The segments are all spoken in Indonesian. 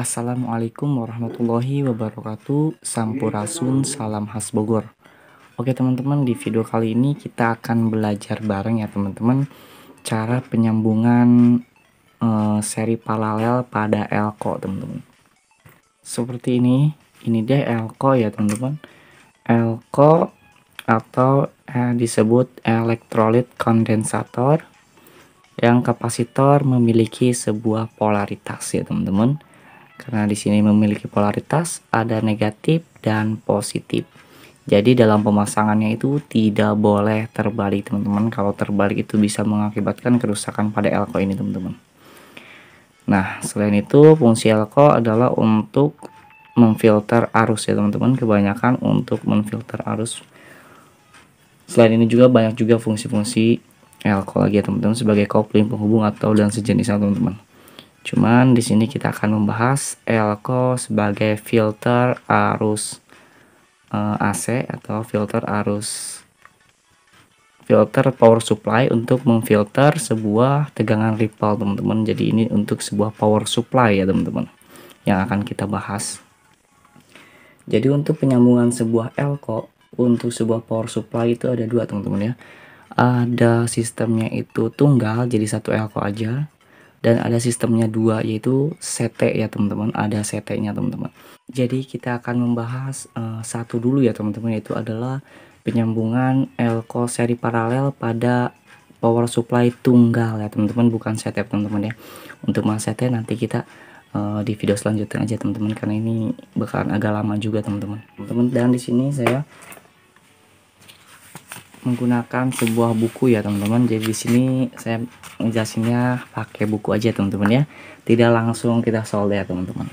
Assalamualaikum warahmatullahi wabarakatuh. Sampurasun, salam khas Bogor. Oke teman-teman, di video kali ini kita akan belajar bareng ya teman-teman, cara penyambungan seri paralel pada elko teman-teman. Seperti ini dia elko ya teman-teman. Elko atau disebut elektrolit kondensator, yang kapasitor memiliki sebuah polaritas ya teman-teman. Karena di sini memiliki polaritas, ada negatif dan positif. Jadi dalam pemasangannya itu tidak boleh terbalik teman-teman. Kalau terbalik itu bisa mengakibatkan kerusakan pada elko ini teman-teman. Nah, selain itu fungsi elko adalah untuk memfilter arus ya teman-teman. Kebanyakan untuk memfilter arus. Selain ini juga banyak juga fungsi-fungsi elko lagi ya teman-teman, sebagai kopling, penghubung atau dan sejenisnya teman-teman. Cuman di sini kita akan membahas elko sebagai filter arus AC atau filter power supply untuk memfilter sebuah tegangan ripple teman-teman. Jadi ini untuk sebuah power supply ya teman-teman yang akan kita bahas. Jadi untuk penyambungan sebuah elko untuk sebuah power supply itu ada dua teman-teman ya. Ada sistemnya itu tunggal, jadi satu elko aja. Dan ada sistemnya dua, yaitu CT ya teman-teman, ada CT-nya teman-teman. Jadi kita akan membahas satu dulu ya teman-teman, yaitu adalah penyambungan elko seri paralel pada power supply tunggal ya teman-teman, bukan CT teman-teman ya. Untuk mas CT nanti kita di video selanjutnya aja teman-teman, karena ini bakalan agak lama juga teman-teman. Dan di sini saya menggunakan sebuah buku ya teman-teman. Jadi di sini saya ngejelasinnya pakai buku aja teman-teman ya, tidak langsung kita solder ya teman-teman.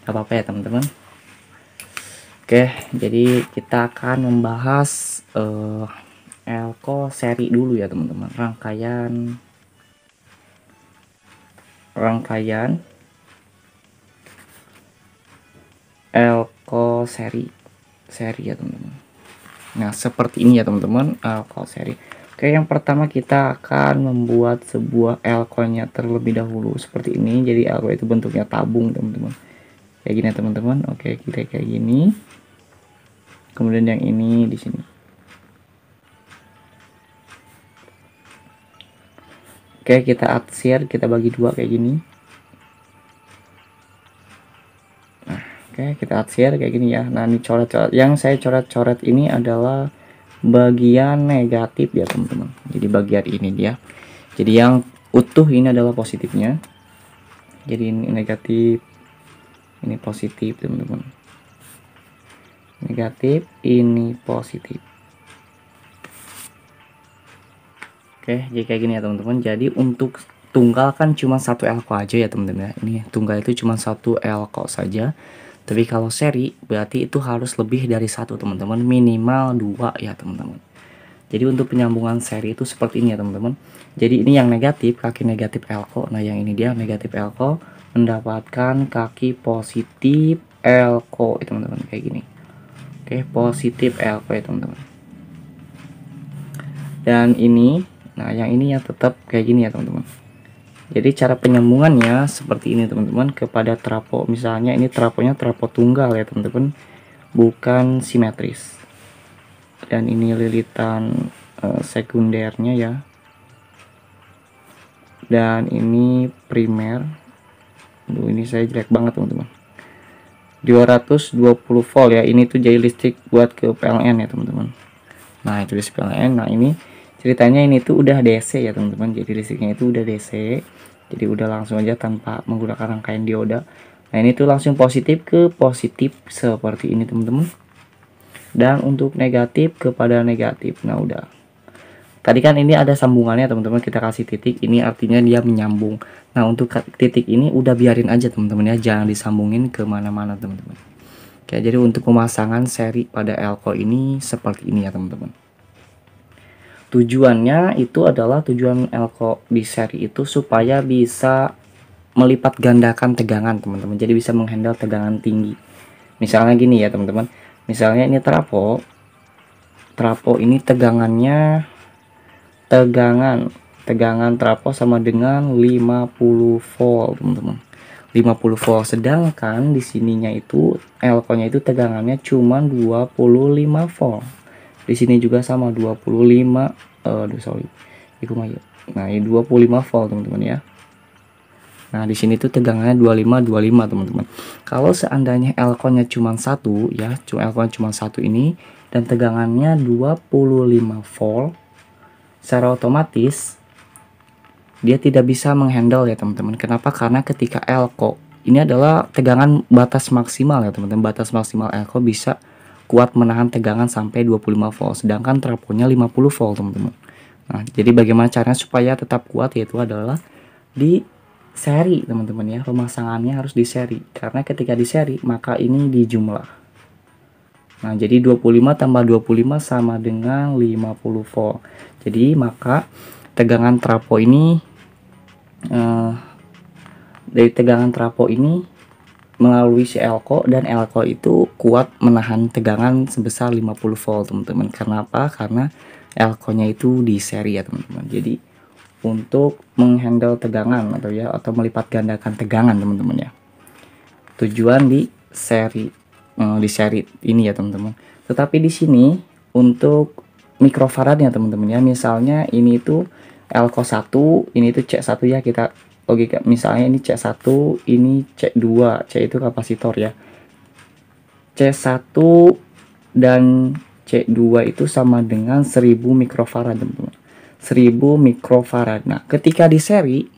Gak apa-apa ya teman-teman. Oke, jadi kita akan membahas elko seri dulu ya teman-teman, rangkaian elko seri ya teman-teman. Nah, seperti ini ya teman-teman, elko seri. Oke, yang pertama kita akan membuat sebuah elko-nya terlebih dahulu seperti ini. Jadi elko itu bentuknya tabung teman-teman. Kayak gini teman-teman. Oke, kita kayak gini. Kemudian yang ini di sini. Oke, kita atsir, kita bagi dua kayak gini. Oke, kita atsir kayak gini ya. Nah, ini coret-coret. Yang saya coret-coret ini adalah bagian negatif ya teman-teman. Jadi bagian ini dia. Jadi yang utuh ini adalah positifnya. Jadi ini negatif, ini positif teman-teman. Negatif, ini positif. Oke, jadi kayak gini ya teman-teman. Jadi untuk tunggal kan cuma satu elko aja ya teman-teman ya. Ini tunggal itu cuma satu elko saja. Tapi kalau seri berarti itu harus lebih dari satu teman-teman, minimal dua ya teman-teman. Jadi untuk penyambungan seri itu seperti ini ya teman-teman. Jadi ini yang negatif, kaki negatif elko. Nah yang ini dia negatif elko mendapatkan kaki positif elko ya teman-teman, kayak gini. Oke, positif elko ya teman-teman. Dan ini, nah yang ini ya tetap kayak gini ya teman-teman. Jadi cara penyambungannya seperti ini teman-teman, kepada trapo. Misalnya ini traponya trapo tunggal ya teman-teman, bukan simetris. Dan ini lilitan sekundernya ya. Dan ini primer. Aduh, ini saya jelek banget teman-teman. 220 volt ya. Ini tuh jadi listrik buat ke PLN ya teman-teman. Nah itu listrik PLN. Nah ini ceritanya ini tuh udah DC ya teman-teman. Jadi listriknya itu udah DC. Jadi udah langsung aja tanpa menggunakan rangkaian dioda. Nah ini tuh langsung positif ke positif seperti ini teman-teman. Dan untuk negatif kepada negatif. Nah udah. Tadi kan ini ada sambungannya teman-teman, kita kasih titik. Ini artinya dia menyambung. Nah untuk titik ini udah biarin aja teman-teman ya, jangan disambungin kemana-mana teman-teman. Oke, jadi untuk pemasangan seri pada elko ini seperti ini ya teman-teman. Tujuannya itu adalah tujuan elko di seri itu supaya bisa melipat gandakan tegangan teman-teman. Jadi bisa menghandle tegangan tinggi. Misalnya gini ya teman-teman. Misalnya ini trapo ini tegangan trapo sama dengan 50 volt teman-teman. 50 volt, sedangkan di sininya itu elko-nya itu tegangannya cuma 25 volt. Di sini juga sama 25 sorry. Nah, ini 25 volt teman-teman ya. Nah, di sini tuh tegangannya 25 teman-teman. Kalau seandainya elko-nya cuma satu ya, elko-nya cuma satu ini dan tegangannya 25 volt, secara otomatis dia tidak bisa menghandle ya teman-teman. Kenapa? Karena ketika elko ini adalah tegangan batas maksimal ya teman-teman. Batas maksimal elko bisa kuat menahan tegangan sampai 25 volt, sedangkan trafonya 50 volt teman-teman. Nah, jadi bagaimana caranya supaya tetap kuat, yaitu adalah di seri teman-teman ya. Pemasangannya harus di seri, karena ketika di seri maka ini dijumlah. Nah, jadi 25 tambah 25 sama dengan 50 volt. Jadi maka tegangan trafo ini dari tegangan trafo ini melalui si elko, dan elko itu kuat menahan tegangan sebesar 50 volt teman-teman. Karena apa? Karena elko-nya itu di seri ya teman-teman. Jadi untuk menghandle tegangan atau melipat gandakan tegangan teman-teman ya. Tujuan di seri ini ya teman-teman. Tetapi di sini untuk mikrofaradnya teman-teman ya. Misalnya ini itu elko 1, ini itu C1 ya, kita logika misalnya ini C1, ini C2. C itu kapasitor ya. C1 dan C2 itu sama dengan 1000 mikrofarad teman-teman. 1000 mikrofarad. Nah, ketika di seri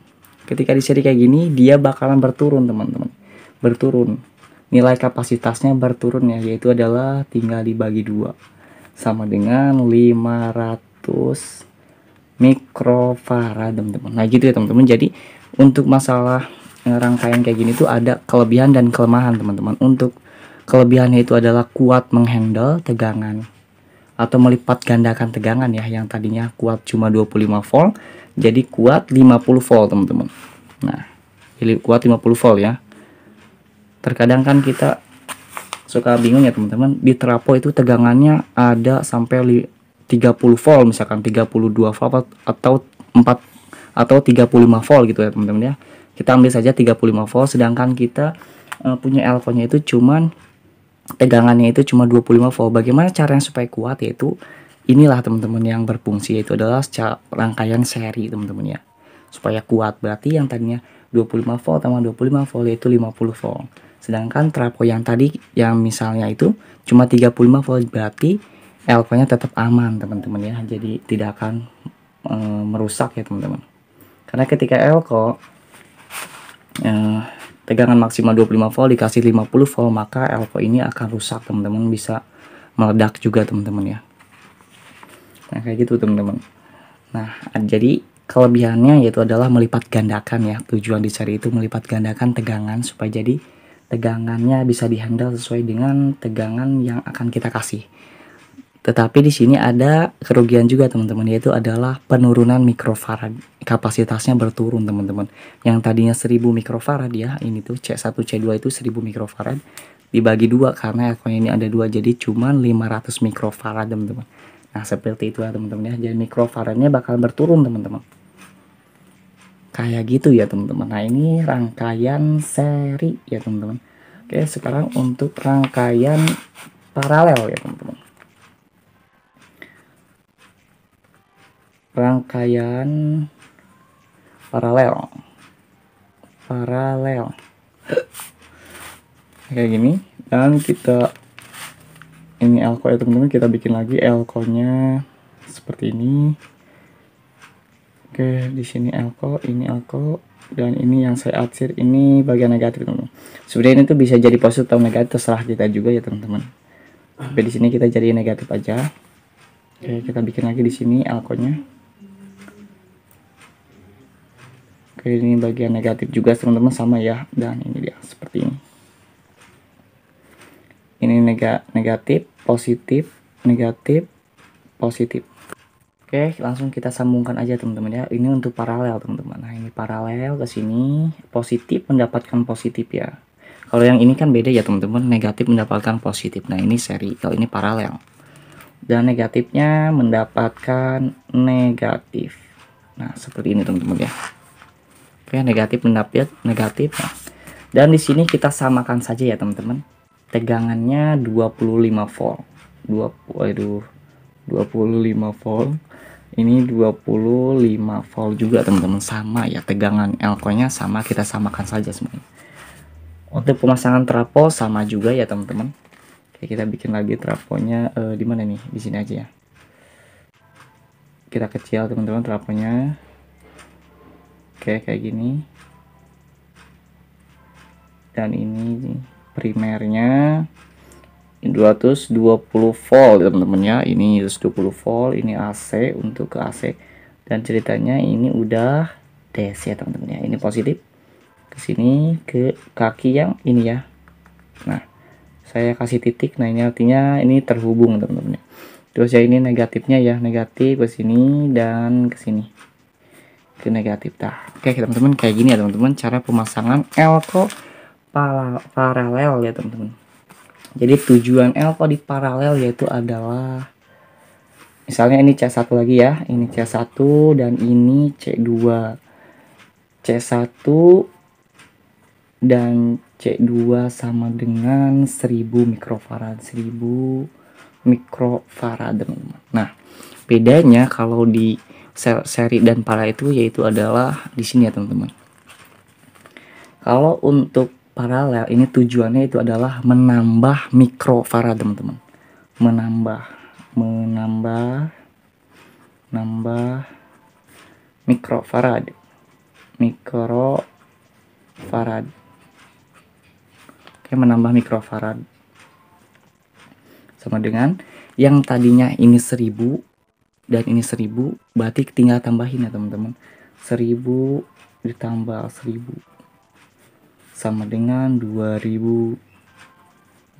kayak gini dia bakalan berturun teman-teman. Berturun. Nilai kapasitasnya berturun ya, yaitu adalah tinggal dibagi 2 sama dengan 500 mikrofarad teman-teman. Nah, gitu ya teman-teman. Jadi untuk masalah rangkaian kayak gini tuh ada kelebihan dan kelemahan teman-teman. Untuk kelebihannya itu adalah kuat menghandle tegangan atau melipat gandakan tegangan ya, yang tadinya kuat cuma 25 volt jadi kuat 50 volt teman-teman. Nah, jadi kuat 50 volt ya. Terkadang kan kita suka bingung ya teman-teman, di trafo itu tegangannya ada sampai 30 volt, misalkan 32 volt atau 35 volt gitu ya teman-teman ya. Kita ambil saja 35 volt, sedangkan kita punya elko-nya itu cuman tegangannya itu cuma 25 volt. Bagaimana caranya supaya kuat? Yaitu inilah teman-teman yang berfungsi, yaitu adalah rangkaian seri teman-teman ya. Supaya kuat berarti yang tadinya 25 volt tambah 25 volt yaitu 50 volt. Sedangkan trafo yang tadi yang misalnya itu cuma 35 volt, berarti elko-nya tetap aman teman-teman ya. Jadi tidak akan merusak ya teman-teman. Karena ketika elko tegangan maksimal 25 volt dikasih 50 volt, maka elko ini akan rusak teman-teman, bisa meledak juga teman-teman ya. Nah, kayak gitu teman-teman. Nah, jadi kelebihannya yaitu adalah melipat gandakan ya. Tujuan di seri itu melipat gandakan tegangan supaya jadi tegangannya bisa dihandle sesuai dengan tegangan yang akan kita kasih. Tetapi di sini ada kerugian juga teman-teman, yaitu adalah penurunan mikrofarad. Kapasitasnya berturun teman-teman. Yang tadinya 1000 mikrofarad ya, ini tuh C1 C2 itu 1000 mikrofarad dibagi 2 karena elko ini ada 2, jadi cuman 500 mikrofarad teman-teman. Nah, seperti itu ya teman-teman ya. Jadi mikrofaradnya bakal berturun teman-teman. Kayak gitu ya teman-teman. Nah, ini rangkaian seri ya teman-teman. Oke, sekarang untuk rangkaian paralel ya teman-teman. Rangkaian paralel kayak gini, dan kita ini elko ya teman-teman, kita bikin lagi elko-nya seperti ini. Oke, di sini elko, ini elko, dan ini yang saya adsir ini bagian negatif teman-teman. Sebenarnya ini tuh bisa jadi positif atau negatif, terserah kita juga ya teman-teman. Tapi di sini kita jadi negatif aja. Oke, kita bikin lagi di sini elko-nya. Oke, ini bagian negatif juga teman-teman, sama ya. Dan ini dia seperti ini. Ini negatif, positif, negatif, positif. Oke, langsung kita sambungkan aja teman-teman ya. Ini untuk paralel teman-teman. Nah, ini paralel ke sini, positif mendapatkan positif ya. Kalau yang ini kan beda ya teman-teman, negatif mendapatkan positif. Nah, ini seri, kalau ini paralel. Dan negatifnya mendapatkan negatif. Nah, seperti ini teman-teman ya. Oke, negatif mendapat negatif. Nah, Dan di sini kita samakan saja ya teman-teman. Tegangannya 25 volt. 25 volt. Ini 25 volt juga teman-teman, sama ya, tegangan elko-nya sama, kita samakan saja semuanya. Untuk pemasangan trafo sama juga ya teman-teman. Oke, kita bikin lagi trafonya di mana nih? Di sini aja ya. Kita kecil teman-teman trafonya. Oke, kayak gini. Dan ini primernya 220 volt teman-teman ya. Ini 220 volt, ini AC, untuk ke AC. Dan ceritanya ini udah DC ya teman-teman ya. Ini positif ke sini ke kaki yang ini ya. Nah, saya kasih titik. Nah, ini artinya ini terhubung teman-teman ya. Terus ya ini negatifnya ya, negatif ke sini dan ke sini. Ke negatif. Nah, oke teman-teman, kayak gini ya teman-teman cara pemasangan elko paralel ya teman-teman. Jadi tujuan elko di paralel yaitu adalah, misalnya ini C1 lagi ya, ini C1 dan ini C2. C1 dan C2 sama dengan 1000 mikrofarad, 1000 mikrofarad teman-teman. Nah, bedanya kalau di seri dan paralel itu yaitu adalah di sini ya teman-teman. Kalau untuk paralel ini tujuannya itu adalah menambah mikrofarad teman-teman, menambah mikrofarad oke, menambah mikrofarad sama dengan yang tadinya ini 1000 dan ini 1000, berarti tinggal tambahin ya teman-teman, 1000 ditambah 1000 sama dengan 2000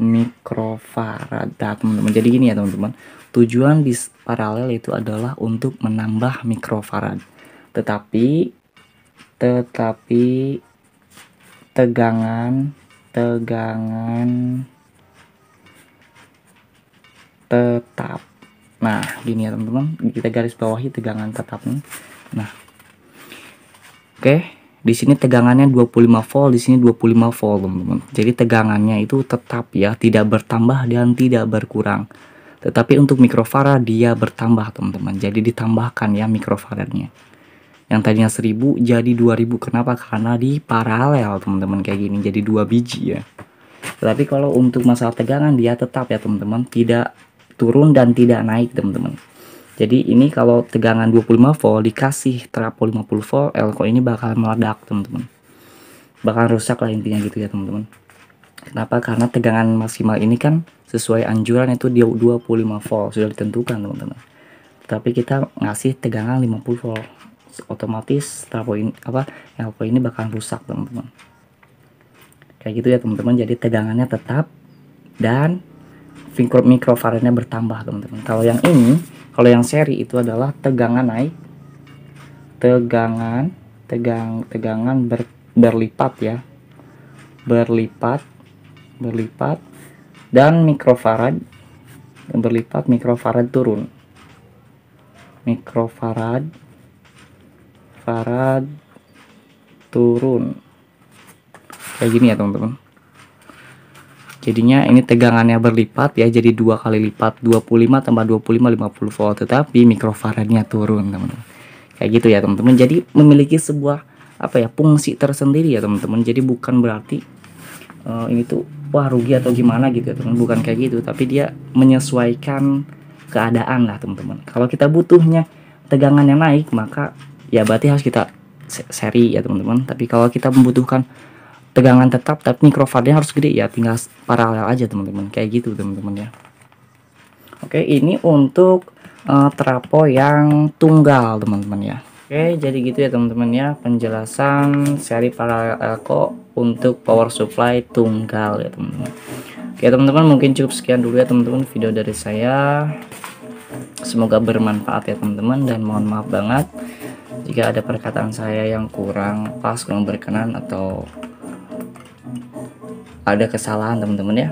mikrofarad. Nah, teman-teman, jadi gini ya teman-teman, tujuan di paralel itu adalah untuk menambah mikrofarad, tetapi tegangan tetap. Nah, gini ya teman-teman, kita garis bawahi tegangan tetapnya. Nah, oke. Di sini tegangannya 25 volt, di sini 25 volt, teman-teman. Jadi tegangannya itu tetap ya, tidak bertambah dan tidak berkurang. Tetapi untuk mikrofarad dia bertambah, teman-teman. Jadi ditambahkan ya mikrofaradnya. Yang tadinya 1000 jadi 2000. Kenapa? Karena di paralel, teman-teman, kayak gini. Jadi 2 biji ya. Tetapi kalau untuk masalah tegangan dia tetap ya, teman-teman, tidak turun dan tidak naik, teman-teman. Jadi ini kalau tegangan 25 volt dikasih trafo 50 volt, elko ini bakal meledak teman-teman, bakal rusak lah intinya gitu ya teman-teman. Kenapa? Karena tegangan maksimal ini kan sesuai anjuran itu dia 25 volt sudah ditentukan teman-teman. Tapi kita ngasih tegangan 50 volt, otomatis trafo ini elko ini bakal rusak teman-teman. Kayak gitu ya teman-teman. Jadi tegangannya tetap dan mikrofaradnya bertambah teman-teman. Kalau yang ini, kalau yang seri itu adalah tegangan naik, tegangan berlipat ya, berlipat dan mikrofarad berlipat, mikrofarad turun, kayak gini ya teman-teman. Jadinya ini tegangannya berlipat ya, jadi 2 kali lipat, 25 tambah 25 50 volt, tetapi mikrofaradnya turun teman-teman. Kayak gitu ya teman-teman. Jadi memiliki sebuah fungsi tersendiri ya teman-teman. Jadi bukan berarti ini tuh wah rugi atau gimana gitu ya teman, bukan kayak gitu, tapi dia menyesuaikan keadaan lah teman-teman. Kalau kita butuhnya tegangan yang naik, maka ya berarti harus kita seri ya teman-teman. Tapi kalau kita membutuhkan tegangan tetap tapi mikrofaradnya harus gede ya, tinggal paralel aja teman-teman, kayak gitu teman-teman ya. Oke, ini untuk trafo yang tunggal teman-teman ya. Oke, jadi gitu ya teman-teman ya penjelasan seri paralel elko untuk power supply tunggal ya teman-teman. Oke teman-teman, mungkin cukup sekian dulu ya teman-teman video dari saya. Semoga bermanfaat ya teman-teman, dan mohon maaf banget jika ada perkataan saya yang kurang pas, kurang berkenan, atau ada kesalahan teman-teman ya.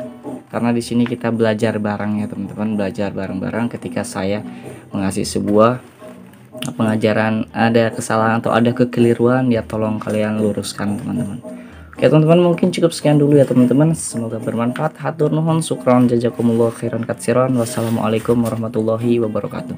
Karena di sini kita belajar bareng ya teman-teman, belajar bareng-bareng. Ketika saya mengasih sebuah pengajaran ada kesalahan atau ada kekeliruan, ya tolong kalian luruskan teman-teman. Oke teman-teman, mungkin cukup sekian dulu ya teman-teman, semoga bermanfaat. Hatur nuhun, syukron, jazakumullah khairan katsiran. Wassalamualaikum warahmatullahi wabarakatuh.